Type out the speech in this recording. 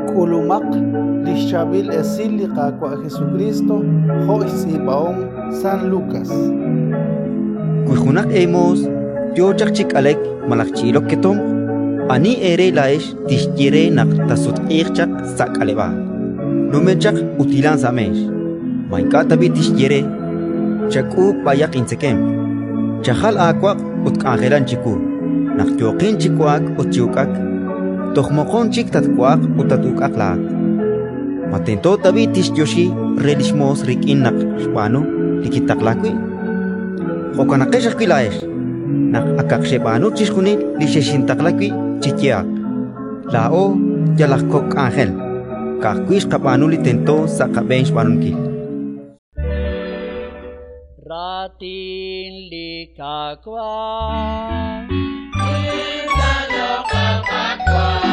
Kulumak Lishabil Esilika kwa Jesucristo Hois Ibaong San Lucas. Kujunak emos Yochak chik alek malakchilok ketom Ani ere laesh tishjere nak tasut irchak sak aleba Numechak utilan samesh Mainka tabi tishjere Chaku payak insekem Chahal akwak utkangelan chiku Nak yokin chikuak utchukak Tohmokon chik tatkwak utatukak laak Matento tabi tishyoshi relishmos rikin nak shpano likitak lakwi Hokanakesh laesh Nak akaksepano chishkunit lisheshintak lakwi chikiak Lao yalakok angel Kakwish kapano litento sa kabench panunkil Ratin likakwa Intanyo kapakwa